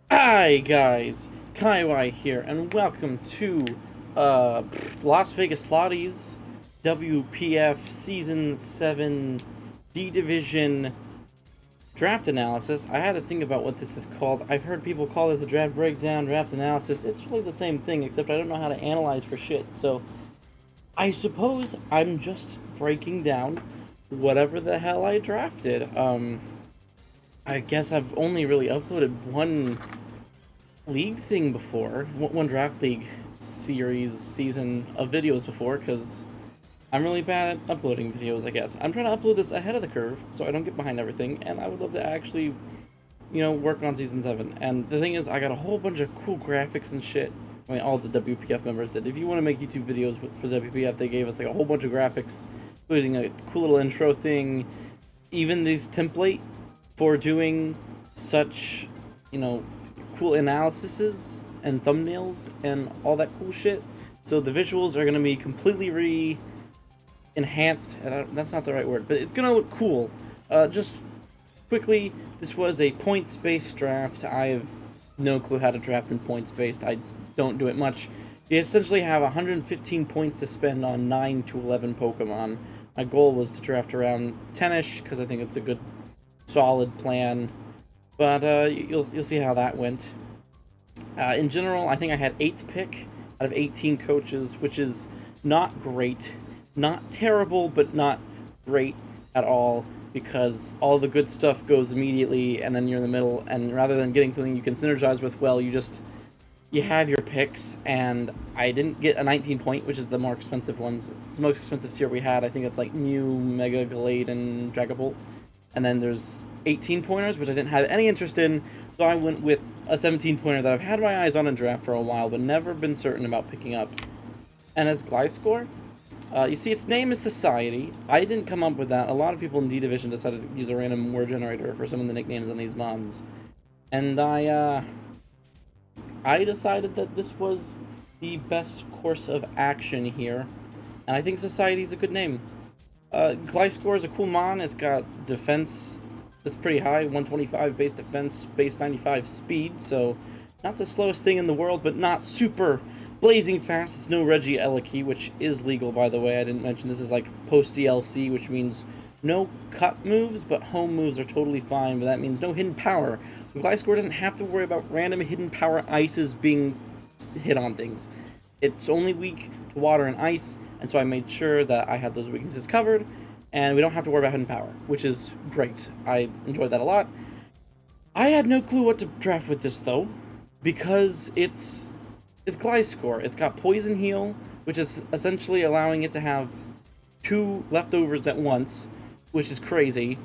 Hi guys, Kaiwai here, and welcome to Las Vegas Lotties WPF Season 7 D Division Draft Analysis. I had to think about what this is called. I've heard people call this a draft breakdown, draft analysis. It's really the same thing, except I don't know how to analyze for shit, so I suppose I'm just breaking down whatever the hell I drafted. I guess I've only really uploaded one league thing before, one draft league season of videos before, because I'm really bad at uploading videos, I guess. I'm trying to upload this ahead of the curve so I don't get behind everything, and I would love to actually, work on season 7. And the thing is, I got a whole bunch of cool graphics and shit. I mean, all the WPF members did. If you want to make YouTube videos for WPF, they gave us like a whole bunch of graphics, including a cool little intro thing, even this template for doing such, cool analyses and thumbnails and all that cool shit. So the visuals are going to be completely enhanced. That's not the right word, but it's going to look cool. Just quickly, this was a points-based draft. I have no clue how to draft in points-based. I don't do it much. You essentially have 115 points to spend on 9 to 11 Pokemon. My goal was to draft around 10-ish, because I think it's a good, solid plan. But you'll see how that went. In general, I think I had 8th pick out of 18 coaches, which is not great. Not terrible, but not great at all, because all the good stuff goes immediately, and then you're in the middle, and rather than getting something you can synergize with well, you have your picks, and I didn't get a 19 point, which is the more expensive ones. It's the most expensive tier we had. I think it's like Mew, Mega Glade, and Dragapult. And then there's 18 pointers, which I didn't have any interest in, so I went with a 17 pointer that I've had my eyes on in draft for a while, but never been certain about picking up. And as Gliscor, you see its name is Society. I didn't come up with that. A lot of people in D Division decided to use a random word generator for some of the nicknames on these mons. And I decided that this was the best course of action here, and I think Society is a good name. Gliscor is a cool mon. It's got defense that's pretty high, 125 base defense, base 95 speed, so not the slowest thing in the world, but not super blazing fast. It's no Reggie Eliki, which is legal, by the way. I didn't mention this is like post-DLC, which means no cut moves, but home moves are totally fine, but that means no hidden power. So Gliscor doesn't have to worry about random hidden power ices being hit on things. It's only weak to water and ice, and so I made sure that I had those weaknesses covered, and we don't have to worry about hidden power, which is great. I enjoyed that a lot. I had no clue what to draft with this, though, because it's Gliscor. It's got Poison Heal, which is essentially allowing it to have 2 leftovers at once, which is crazy.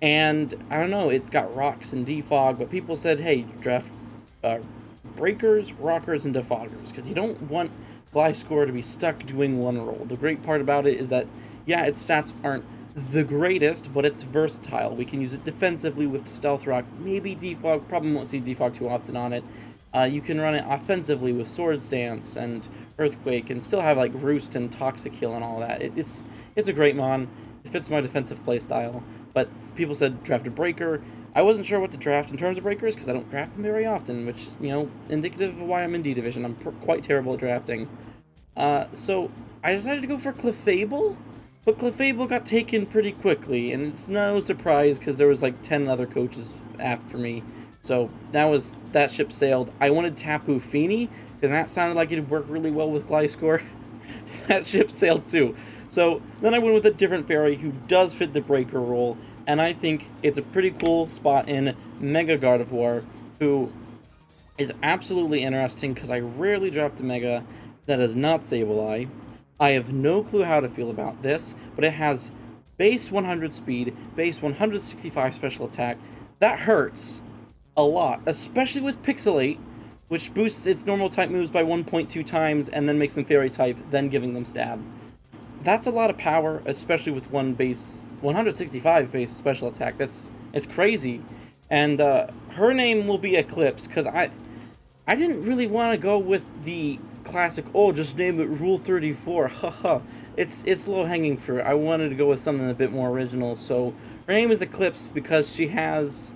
And, I don't know, it's got Rocks and Defog, but people said, hey, draft Breakers, Rockers, and Defoggers, because you don't want Gliscor to be stuck doing one role. The great part about it is that, yeah, its stats aren't the greatest, but it's versatile. We can use it defensively with Stealth Rock, maybe Defog, probably won't see Defog too often on it. You can run it offensively with Swords Dance and Earthquake, and still have like Roost and Toxic Heal and all that. It's a great mon. It fits my defensive playstyle. But people said draft a Breaker. I wasn't sure what to draft in terms of breakers because I don't draft them very often, which, indicative of why I'm in D Division. I'm quite terrible at drafting. So I decided to go for Clefable, but Clefable got taken pretty quickly, and it's no surprise because there was like 10 other coaches after me. So that ship sailed. I wanted Tapu Fini because that sounded like it'd work really well with Gliscor. That ship sailed too. So then I went with a different fairy who does fit the breaker role, and I think it's a pretty cool spot in Mega Gardevoir, who is absolutely interesting because I rarely draft a Mega that is not Sableye. I have no clue how to feel about this, but it has base 100 speed, base 165 special attack. That hurts a lot, especially with Pixelate, which boosts its normal type moves by 1.2 times and then makes them fairy type, then giving them stab. That's a lot of power, especially with 165 base special attack. It's crazy. And her name will be Eclipse, because I didn't really want to go with the classic, oh, just name it Rule 34, haha. It's low-hanging fruit. I wanted to go with something a bit more original, so her name is Eclipse because she has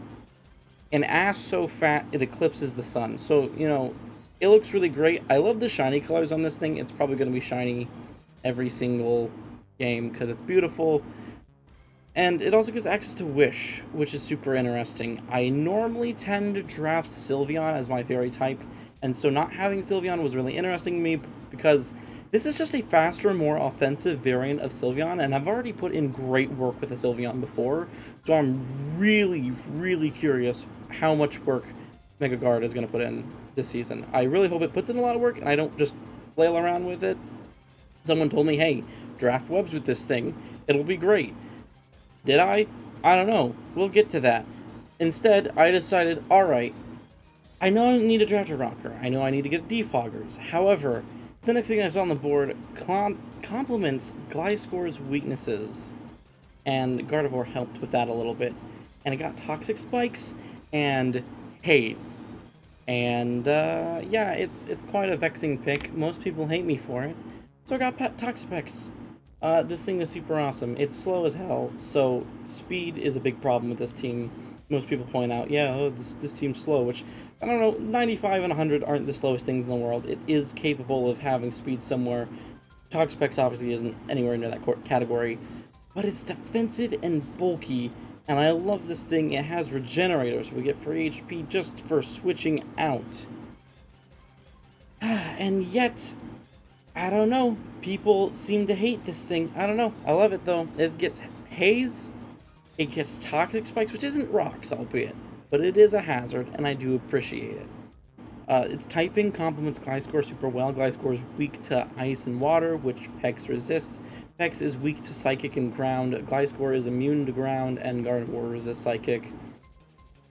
an ass so fat it eclipses the sun. So, you know, it looks really great. I love the shiny colors on this thing. It's probably going to be shiny every single game because it's beautiful. And it also gives access to Wish, which is super interesting. I normally tend to draft Sylveon as my fairy type, and so not having Sylveon was really interesting to me because this is just a faster, more offensive variant of Sylveon, and I've already put in great work with the Sylveon before, so I'm really, really curious how much work Mega Guard is going to put in this season. I really hope it puts in a lot of work, and I don't just flail around with it. Someone told me, hey, draft webs with this thing, it'll be great. Did I? I don't know. We'll get to that. Instead, I decided, alright, I know I need to draft a rocker. I know I need to get defoggers. However, the next thing I saw on the board complements Gliscor's weaknesses. And Gardevoir helped with that a little bit. And it got Toxic Spikes and Haze. And, yeah, it's quite a vexing pick. Most people hate me for it. So I got Toxic Spikes. This thing is super awesome. It's slow as hell, so speed is a big problem with this team. Most people point out, yeah, oh, this team's slow, which, I don't know, 95 and 100 aren't the slowest things in the world. It is capable of having speed somewhere. Toxapex obviously isn't anywhere near that category, but it's defensive and bulky, and I love this thing. It has regenerators, so we get free HP just for switching out. And yet, I don't know. People seem to hate this thing. I don't know. I love it, though. It gets Haze. It gets Toxic Spikes, which isn't rocks, albeit. But it is a hazard, and I do appreciate it. Its typing complements Gliscor super well. Gliscor is weak to ice and water, which Pex resists. Pex is weak to psychic and ground. Gliscor is immune to ground, and Gardevoir resists psychic.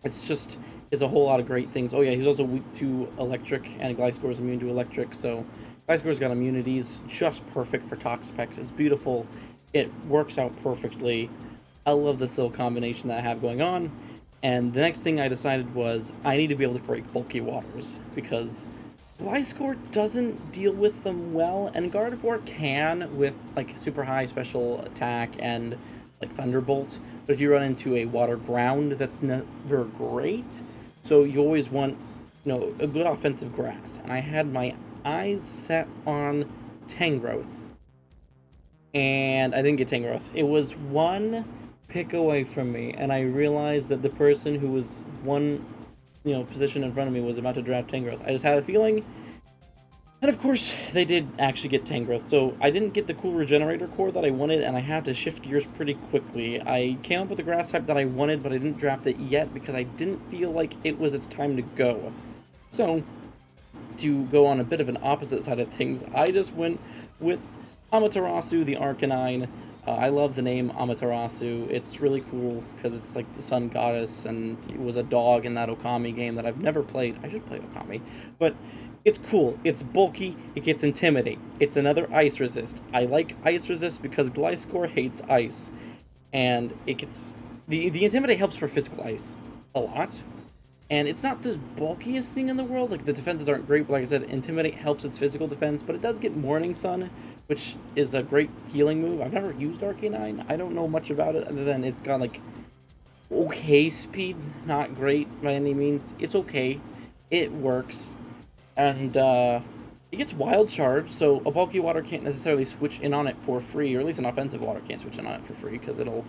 It's a whole lot of great things. Oh, yeah, he's also weak to electric, and Gliscor is immune to electric, so Gliscor's got immunities just perfect for Toxapex. It's beautiful. It works out perfectly. I love this little combination that I have going on. And the next thing I decided was I need to be able to break bulky waters because Gliscor doesn't deal with them well, and Gardevoir can with like super high special attack and like Thunderbolt. But if you run into a water ground, that's never great. So you always want, you know, a good offensive grass. And I had my eyes set on Tangrowth, and I didn't get Tangrowth. It was one pick away from me, and I realized that the person who was one, you know, position in front of me was about to draft Tangrowth. I just had a feeling, and of course they did actually get Tangrowth. So I didn't get the cool regenerator core that I wanted, and I had to shift gears pretty quickly. I came up with the grass type that I wanted, but I didn't draft it yet because I didn't feel like it was its time to go. So to go on a bit of an opposite side of things, I just went with Amaterasu, the Arcanine. I love the name Amaterasu. It's really cool because it's like the sun goddess, and it was a dog in that Okami game that I've never played. I should play Okami, but it's cool. It's bulky. It gets Intimidate. It's another Ice Resist. I like Ice Resist because Gliscor hates ice, and it gets the Intimidate helps for physical ice a lot. And it's not the bulkiest thing in the world. Like, the defenses aren't great, but like I said, Intimidate helps its physical defense, but it does get Morning Sun, which is a great healing move. I've never used Arcanine. I don't know much about it, other than it's got, like, okay speed. Not great by any means. It's okay. It works. And, it gets Wild Charge, so a bulky water can't necessarily switch in on it for free, or at least an offensive water can't switch in on it for free, because it'll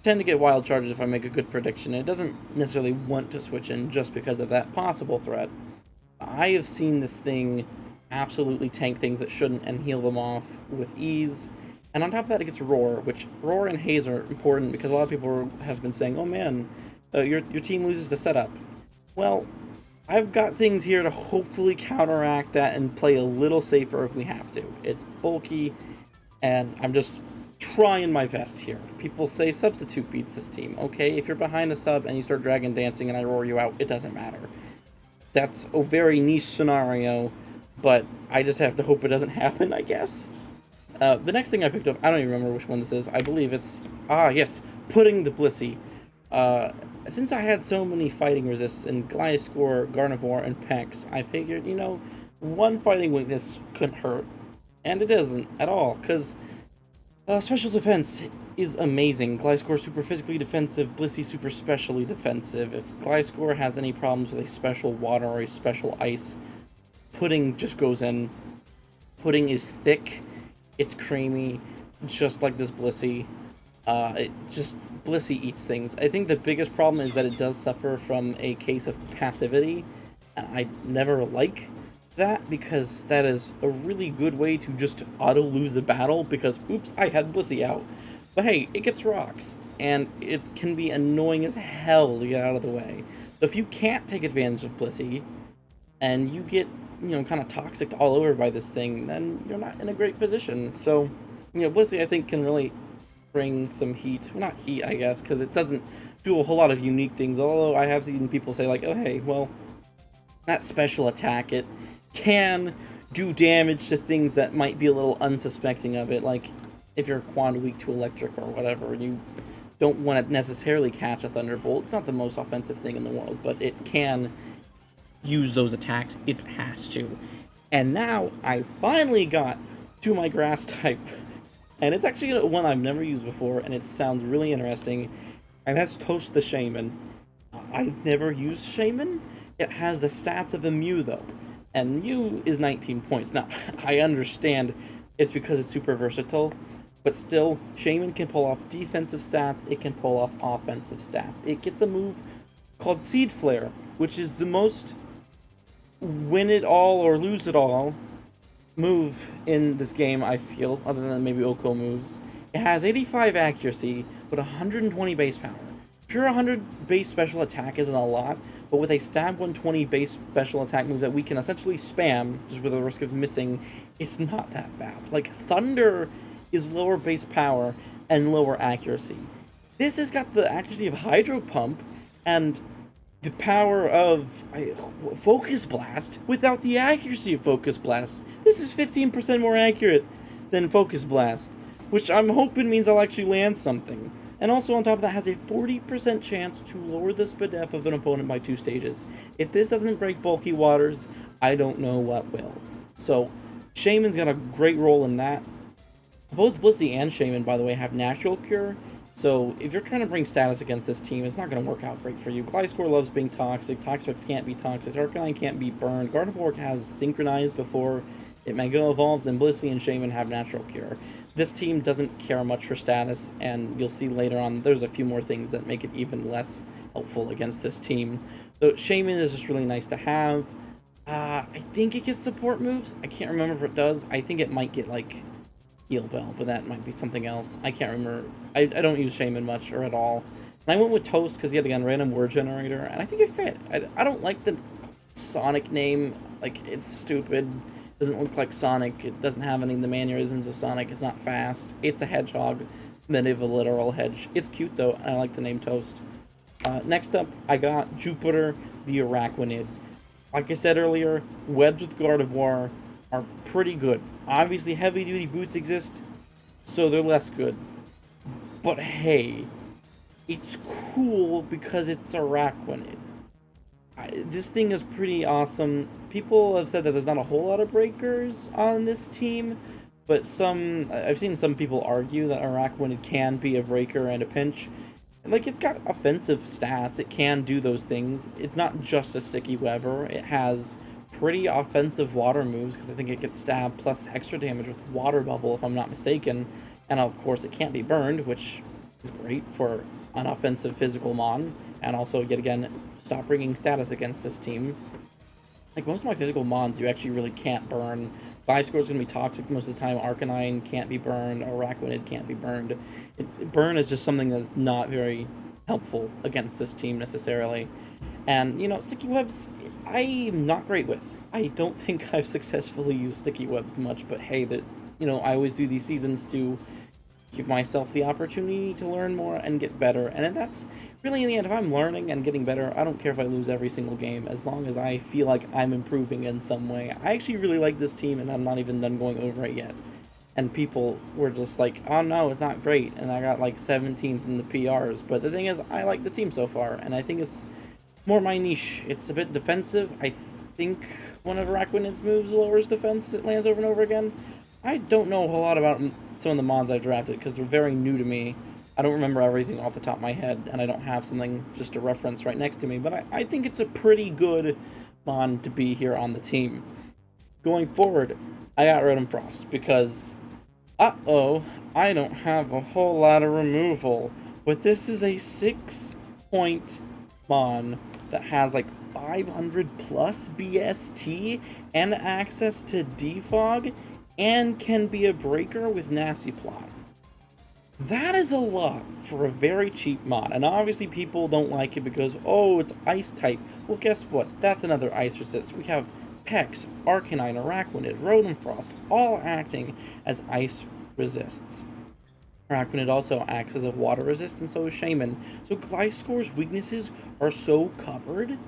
tend to get wild charges if I make a good prediction. It doesn't necessarily want to switch in just because of that possible threat. I have seen this thing absolutely tank things that shouldn't and heal them off with ease. And on top of that, it gets Roar, which Roar and Haze are important because a lot of people have been saying, oh man, your team loses the setup. Well, I've got things here to hopefully counteract that and play a little safer if we have to. It's bulky, and I'm just trying my best here. People say substitute beats this team. Okay, if you're behind a sub and you start dragon dancing and I roar you out, it doesn't matter. That's a very niche scenario, but I just have to hope it doesn't happen, I guess. The next thing I picked up, I don't even remember which one this is. I believe it's, yes, Pudding the Blissey. Since I had so many fighting resists in Gliscor, Gardevoir, and Pex, I figured, you know, one fighting weakness couldn't hurt. And it doesn't at all, because Special defense is amazing. Gliscor super physically defensive, Blissey super specially defensive. If Gliscor has any problems with a special water or a special ice, Pudding just goes in. Pudding is thick, it's creamy, just like this Blissey. Blissey eats things. I think the biggest problem is that it does suffer from a case of passivity, and I never like that because that is a really good way to just auto lose a battle because oops, I had Blissey out. But hey, it gets rocks, and it can be annoying as hell to get out of the way. So if you can't take advantage of Blissey, and you get, kind of toxic all over by this thing, then you're not in a great position. So, Blissey, I think, can really bring some heat. Well, not heat, I guess, because it doesn't do a whole lot of unique things, although I have seen people say, like, oh, hey, well, that special attack, it can do damage to things that might be a little unsuspecting of it, like if you're Quad weak to electric or whatever, and you don't want to necessarily catch a Thunderbolt. It's not the most offensive thing in the world, but it can use those attacks if it has to. And now I finally got to my grass type, and it's actually one I've never used before, and it sounds really interesting, and that's Toast the Shaman. I've never used Shaman. It has the stats of a Mew though, and Mew is 19 points. Now, I understand it's because it's super versatile, but still, Shaman can pull off defensive stats, it can pull off offensive stats. It gets a move called Seed Flare, which is the most win it all or lose it all move in this game, I feel, other than maybe Oko moves. It has 85 accuracy, but 120 base power. Sure, 100 base special attack isn't a lot, but with a stab 120 base special attack move that we can essentially spam, just with the risk of missing, it's not that bad. Like, Thunder is lower base power and lower accuracy. This has got the accuracy of Hydro Pump and the power of Focus Blast without the accuracy of Focus Blast. This is 15% more accurate than Focus Blast, which I'm hoping means I'll actually land something. And also on top of that has a 40% chance to lower the SPDF of an opponent by 2 stages. If this doesn't break Bulky Waters, I don't know what will. So, Shaman's got a great role in that. Both Blissey and Shaman, by the way, have Natural Cure. So, if you're trying to bring status against this team, it's not going to work out great for you. Gliscor loves being toxic, Toxapex can't be toxic, Arcanine can't be burned, Gardevoir has Synchronized before it Mega Evolves, and Blissey and Shaman have Natural Cure. This team doesn't care much for status, and you'll see later on there's a few more things that make it even less helpful against this team. So, Shaman is just really nice to have. I think it gets support moves. I can't remember if it does. I think it might get, like, Heal Bell, but that might be something else. I can't remember. I don't use Shaman much or at all. And I went with Toast because he had, again, random word generator, and I think it fit. I don't like the Sonic name. Like, it's stupid. It doesn't look like Sonic. It doesn't have any of the mannerisms of Sonic. It's not fast. It's a hedgehog, then of a literal hedge. It's cute, though, and I like the name Toast. Next up, I got Jupiter the Araquanid. Like I said earlier, webs with Gardevoir are pretty good. Obviously, heavy-duty boots exist, so they're less good. But hey, it's cool because it's Araquanid. This thing is pretty awesome. People have said that there's not a whole lot of breakers on this team, but I've seen some people argue that Araquanid can be a breaker and a pinch. Like, it's got offensive stats. It can do those things. It's not just a sticky webber. It has pretty offensive water moves, because I think it gets stabbed plus extra damage with Water Bubble, if I'm not mistaken. And of course, it can't be burned, which is great for an offensive physical mon. And also, yet again, stop bringing status against this team. Like, most of my physical mons, you actually really can't burn. Gliscor is going to be toxic most of the time. Arcanine can't be burned. Araquanid can't be burned. Burn is just something that's not very helpful against this team necessarily. And, sticky webs, I'm not great with. I don't think I've successfully used sticky webs much, but hey, I always do these seasons to give myself the opportunity to learn more and get better. And that's really, in the end, if I'm learning and getting better, I don't care if I lose every single game, as long as I feel like I'm improving in some way. I actually really like this team, and I'm not even done going over it yet. And people were just like, oh no, it's not great, and I got like 17th in the PRs. But the thing is, I like the team so far, and I think it's more my niche. It's a bit defensive. I think one of Araquanid's moves lowers defense. It lands over and over again. I don't know a whole lot about some of the mons I drafted because they're very new to me. I don't remember everything off the top of my head, and I don't have something just to reference right next to me, but I think it's a pretty good mon to be here on the team. Going forward, I got Rotom Frost because, uh-oh, I don't have a whole lot of removal, but this is a 6-point mon that has like 500 plus BST and access to defog and can be a breaker with Nasty Plot. That is a lot for a very cheap mod, and obviously people don't like it because, oh, it's ice type. Well, guess what? That's another ice resist. We have Pex, Arcanine, Araquanid, Rotom Frost, all acting as ice resists. Araquanid also acts as a water resist, and so is Shaman. So Gliscor's weaknesses are so covered. And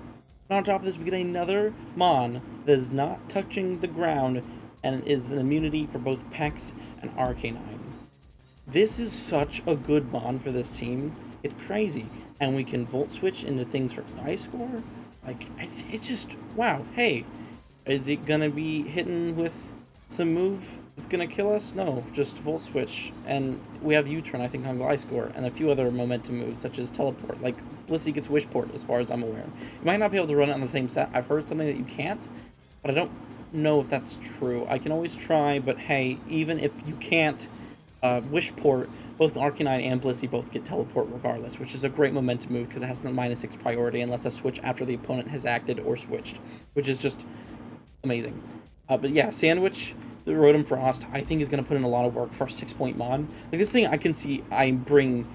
on top of this, we get another Mon that is not touching the ground and is an immunity for both Pex and Arcanine. This is such a good Mon for this team. It's crazy. And we can Volt Switch into things for Gliscor. Like, it's just, wow, hey, is it gonna be hitting with some move that's gonna kill us? No, just Volt Switch. And we have U-Turn, I think, on Gliscor, and a few other momentum moves, such as Teleport. Like, Blissey gets Wishport, as far as I'm aware. You might not be able to run it on the same set. I've heard something that you can't, but I don't know if that's true. I can always try, but hey, even if you can't Wishport, both Arcanine and Blissey both get Teleport regardless, which is a great momentum move because it has no -6 priority and lets us switch after the opponent has acted or switched, which is just amazing. But yeah, Sandwich, the Rotom Frost, I think is going to put in a lot of work for a 6-point mon. Like, this thing I can see I bring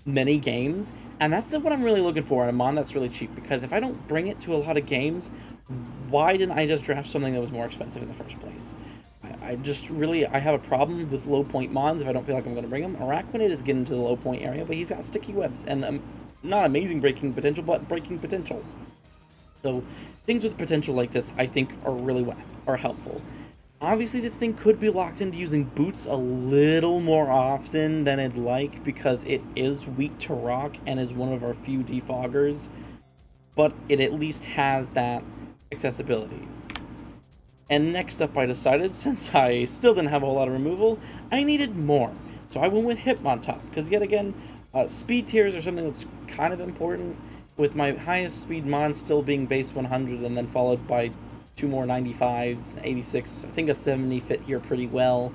many games, and that's what I'm really looking for in a mon that's really cheap, because if I don't bring it to a lot of games, why didn't I just draft something that was more expensive in the first place? I just really, I have a problem with low point mons if I don't feel like I'm going to bring them. Araquanid is getting to the low point area, but he's got sticky webs and not amazing breaking potential, but breaking potential. So things with potential like this, I think, are helpful. Obviously, this thing could be locked into using boots a little more often than I'd like because it is weak to rock and is one of our few defoggers, but it at least has that accessibility. And next up, I decided, since I still didn't have a whole lot of removal, I needed more. So I went with Hitmontop, because yet again, speed tiers are something that's kind of important, with my highest speed mon still being base 100, and then followed by 2 more 95s, 86. I think a 70 fit here pretty well.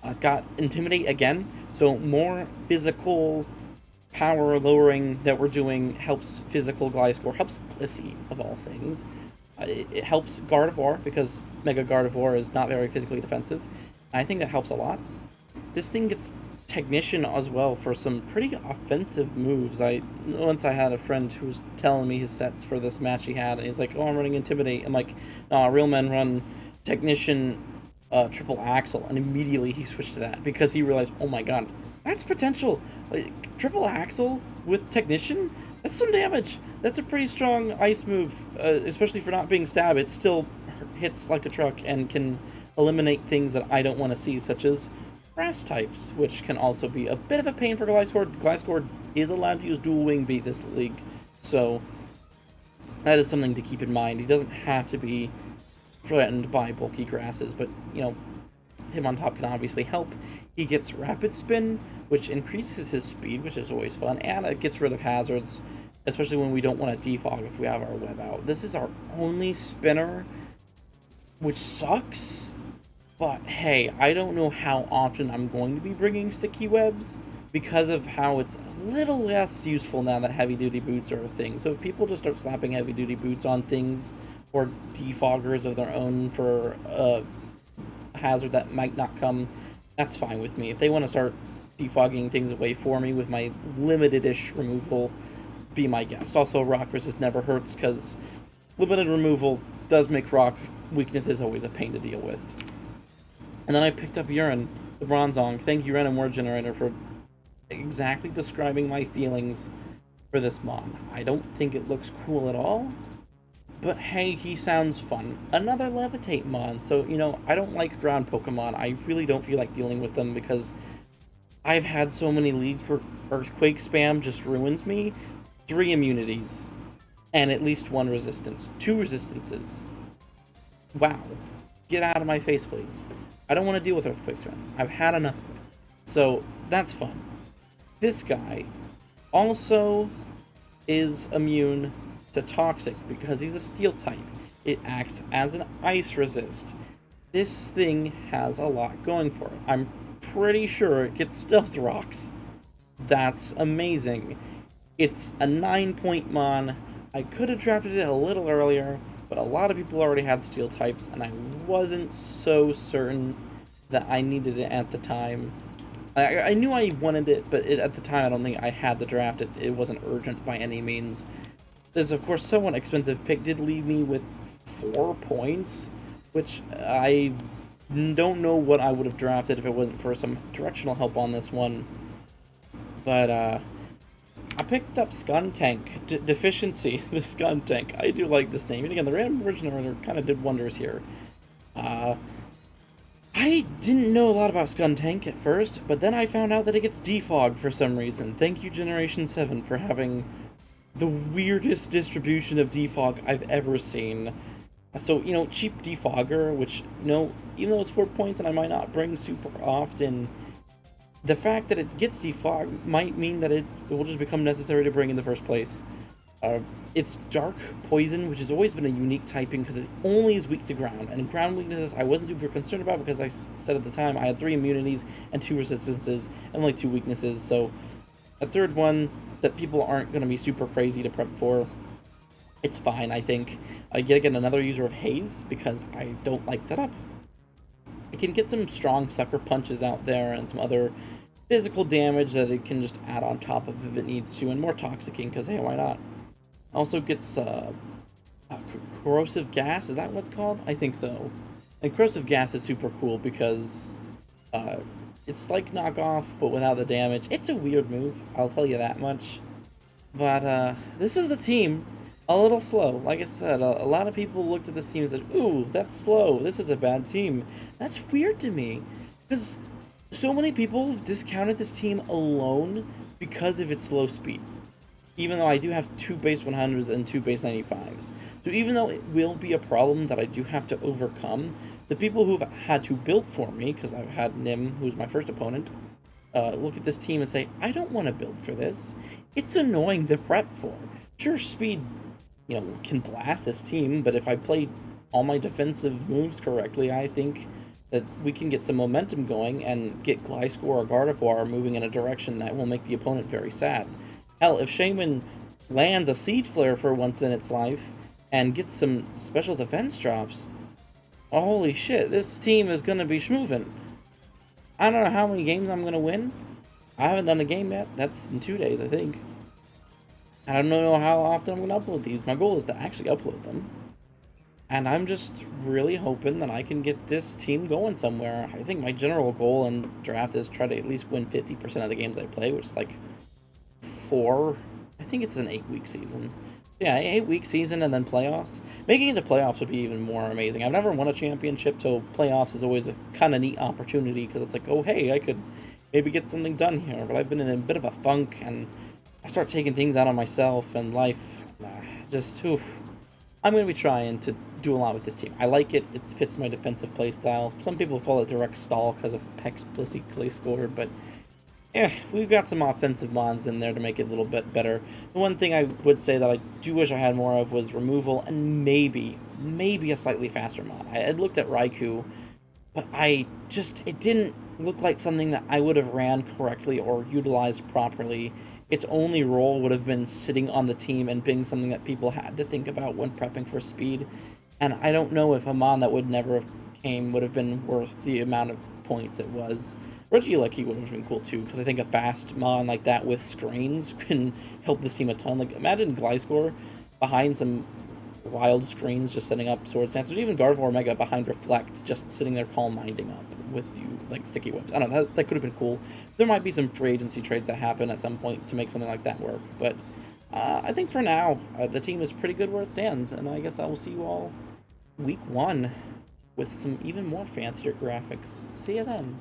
It's got Intimidate again, so more physical power lowering that we're doing helps physical Gliscor, helps Blissey, of all things. It helps Gardevoir, because Mega Gardevoir is not very physically defensive. And I think that helps a lot. This thing gets Technician as well for some pretty offensive moves. Once I had a friend who was telling me his sets for this match he had, and he's like, oh, I'm running Intimidate. I'm like, no, real men run Technician Triple Axle, and immediately he switched to that, because he realized, oh my god, that's potential. Like, Triple Axle with Technician? That's some damage. That's a pretty strong ice move, especially for not being stab. It still hits like a truck and can eliminate things that I don't want to see, such as grass types, which can also be a bit of a pain for Gliscor. Gliscor is allowed to use Dual Wing Beat this league, so that is something to keep in mind. He doesn't have to be threatened by bulky grasses, but, you know, Hitmontop can obviously help. He gets Rapid Spin, which increases his speed, which is always fun, and it gets rid of hazards, especially when we don't want to defog if we have our web out. This is our only spinner, which sucks, but hey, I don't know how often I'm going to be bringing sticky webs because of how it's a little less useful now that heavy-duty boots are a thing. So if people just start slapping heavy-duty boots on things or defoggers of their own for a hazard that might not come, that's fine with me. If they want to start defogging things away for me with my limited-ish removal, be my guest. Also, rock resist never hurts, because limited removal does make rock weaknesses always a pain to deal with. And then I picked up Urine, the Bronzong. Thank you, Random Word Generator, for exactly describing my feelings for this mon. I don't think it looks cool at all, but hey, he sounds fun. Another Levitate mon, so, you know, I don't like ground Pokemon. I really don't feel like dealing with them because I've had so many leagues where Earthquake spam just ruins me. 3 immunities, and at least 1 resistance. 2 resistances. Wow. Get out of my face, please. I don't want to deal with Earthquakes, man. I've had enough. So, that's fun. This guy also is immune to Toxic because he's a Steel type. It acts as an Ice resist. This thing has a lot going for it. I'm pretty sure it gets Stealth Rocks. That's amazing. It's a 9-point mon. I could have drafted it a little earlier, but a lot of people already had Steel types, and I wasn't so certain that I needed it at the time. I knew I wanted it, but at the time I don't think I had to draft it. It wasn't urgent by any means. This, of course, somewhat expensive pick did leave me with 4 points, which I don't know what I would have drafted if it wasn't for some directional help on this one. But, I picked up Skuntank. Deficiency, the Skuntank. I do like this name. And again, the random originator kind of did wonders here. I didn't know a lot about Skuntank at first, but then I found out that it gets defog for some reason. Thank you, Generation 7, for having the weirdest distribution of defog I've ever seen. So, you know, cheap defogger, which, you know, even though it's 4 points and I might not bring super often, the fact that it gets defogged might mean that it will just become necessary to bring in the first place. It's Dark Poison, which has always been a unique typing because it only is weak to ground. And ground weaknesses I wasn't super concerned about because I said at the time I had 3 immunities and 2 resistances and only 2 weaknesses. So a third one that people aren't going to be super crazy to prep for. It's fine, I think. Yet again, another user of Haze because I don't like setup. It can get some strong sucker punches out there and some other physical damage that it can just add on top of if it needs to, and more toxicking because, hey, why not? Also gets corrosive gas, is that what's called? I think so. And corrosive gas is super cool because it's like knockoff but without the damage. It's a weird move, I'll tell you that much. But this is the team. A little slow. Like I said, a lot of people looked at this team and said, ooh, that's slow. This is a bad team. That's weird to me because so many people have discounted this team alone because of its slow speed. Even though I do have 2 base 100s and 2 base 95s. So even though it will be a problem that I do have to overcome, the people who've had to build for me, because I've had Nim, who's my first opponent, look at this team and say, I don't want to build for this. It's annoying to prep for. Sure, speed, you know, can blast this team, but if I play all my defensive moves correctly, I think that we can get some momentum going and get Gliscor or Gardevoir moving in a direction that will make the opponent very sad. Hell, if Shaman lands a Seed Flare for once in its life and gets some special defense drops, holy shit, this team is going to be schmoovin'. I don't know how many games I'm going to win. I haven't done a game yet. That's in 2 days, I think. I don't know how often I'm going to upload these. My goal is to actually upload them. And I'm just really hoping that I can get this team going somewhere. I think my general goal in draft is try to at least win 50% of the games I play, which is like 4. I think it's an 8-week season. Yeah, 8-week season and then playoffs. Making it to playoffs would be even more amazing. I've never won a championship, so playoffs is always a kind of neat opportunity because it's like, oh, hey, I could maybe get something done here. But I've been in a bit of a funk, and I start taking things out on myself and life. Just, oof. I'm going to be trying to do a lot with this team. I like it. It fits my defensive playstyle. Some people call it direct stall because of Peck's Plissy score, but yeah, we've got some offensive mons in there to make it a little bit better. The one thing I would say that I do wish I had more of was removal and maybe a slightly faster mon. I had looked at Raikou, but it didn't look like something that I would have ran correctly or utilized properly. Its only role would have been sitting on the team and being something that people had to think about when prepping for speed. And I don't know if a mon that would never have came would have been worth the amount of points it was. Regieleki would have been cool too, because I think a fast mon like that with screens can help this team a ton. Like, imagine Gliscor behind some wild screens just setting up Sword Stance, or even Gardevoir Mega behind Reflect just sitting there calm minding up with you, like sticky whips. I don't know, that could have been cool. There might be some free agency trades that happen at some point to make something like that work, but I think for now, the team is pretty good where it stands, and I guess I will see you all week 1 with some even more fancier graphics. See you then.